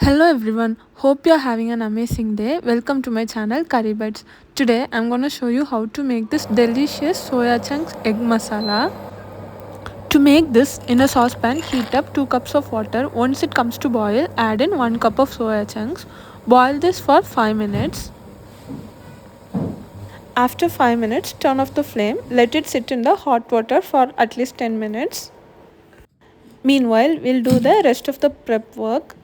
Hello everyone, hope you are having an amazing day. Welcome to my channel Curry Bites. Today I'm going to show you how to make this delicious soya chunks egg masala. To make this, in a saucepan heat up 2 cups of water. Once it comes to boil, add in 1 cup of soya chunks. Boil this for 5 minutes. After 5 minutes, turn off the flame. Let it sit in the hot water for at least 10 minutes. Meanwhile, we'll do the rest of the prep work.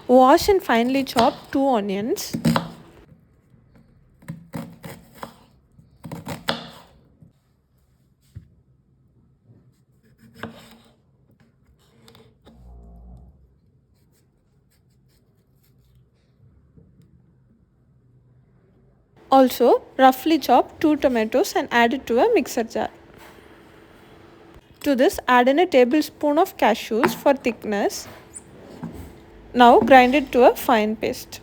Wash and finely chop 2 onions. Also, roughly chop 2 tomatoes and add it to a mixer jar. To this, add in a tablespoon of cashews for thickness. Now grind it to a fine paste.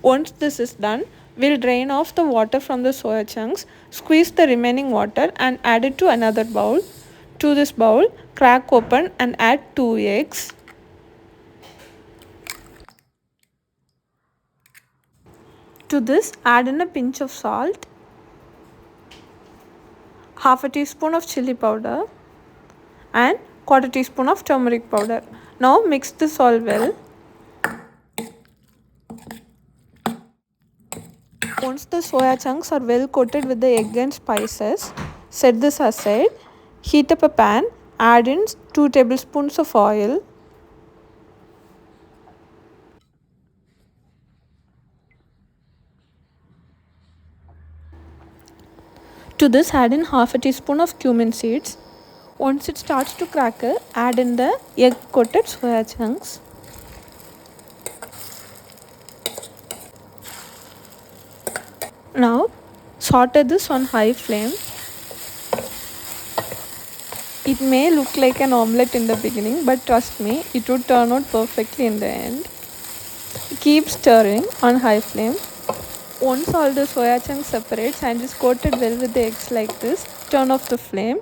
Once this is done, we'll drain off the water from the soya chunks, squeeze the remaining water and add it to another bowl. To this bowl, crack open and add 2 eggs. To this, add in a pinch of salt, half a teaspoon of chilli powder and quarter teaspoon of turmeric powder. Now mix this all well. Once the soya chunks are well coated with the egg and spices, set this aside. Heat up a pan, add in 2 tablespoons of oil. To this, add in half a teaspoon of cumin seeds. Once it starts to crackle, add in the egg coated soya chunks. Now saute this on high flame. It may look like an omelette in the beginning, but trust me, it would turn out perfectly in the end. Keep stirring on high flame. Once all the soya chunks separates and is coated well with the eggs like this, turn off the flame.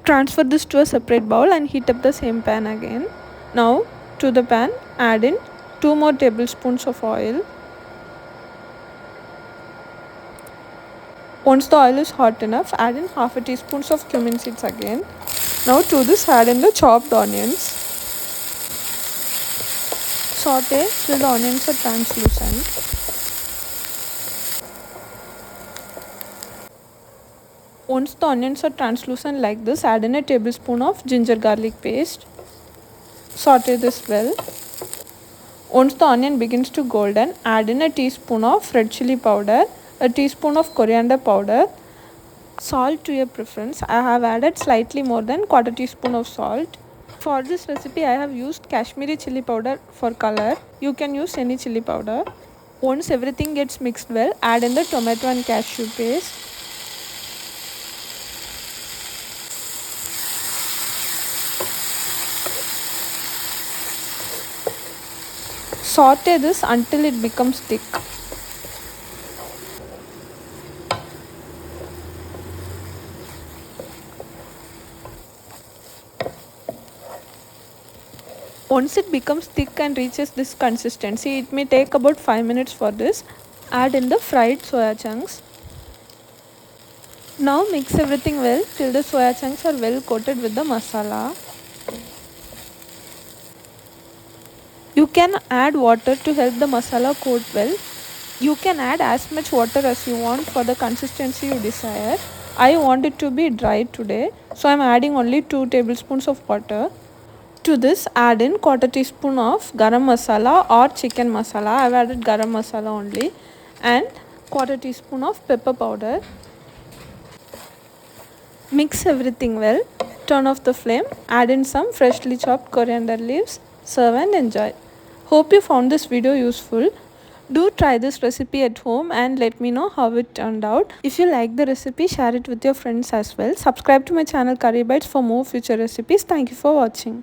Transfer this to a separate bowl and heat up the same pan again. Now to the pan, add in 2 more tablespoons of oil. Once the oil is hot enough, add in half a teaspoon of cumin seeds again. Now to this, add in the chopped onions. Saute till the onions are translucent. Once the onions are translucent like this, add in a tablespoon of ginger garlic paste. Saute this well. Once the onion begins to golden, add in a teaspoon of red chilli powder, a teaspoon of coriander powder, salt to your preference. I have added slightly more than quarter teaspoon of salt. For this recipe, I have used Kashmiri chilli powder for color. You can use any chilli powder. Once everything gets mixed well, add in the tomato and cashew paste. Saute this until it becomes thick. Once it becomes thick and reaches this consistency, it may take about 5 minutes for this. Add in the fried soya chunks. Now mix everything well till the soya chunks are well coated with the masala. You can add water to help the masala coat well. You can add as much water as you want for the consistency you desire. I want it to be dry today, so I am adding only 2 tablespoons of water. To this, add in quarter teaspoon of garam masala or chicken masala. I have added garam masala only, and quarter teaspoon of pepper powder. Mix everything well. Turn off the flame. Add in some freshly chopped coriander leaves. Serve and enjoy. Hope you found this video useful. Do try this recipe at home and let me know how it turned out. If you like the recipe, share it with your friends as well. Subscribe to my channel Curry Bites for more future recipes. Thank you for watching.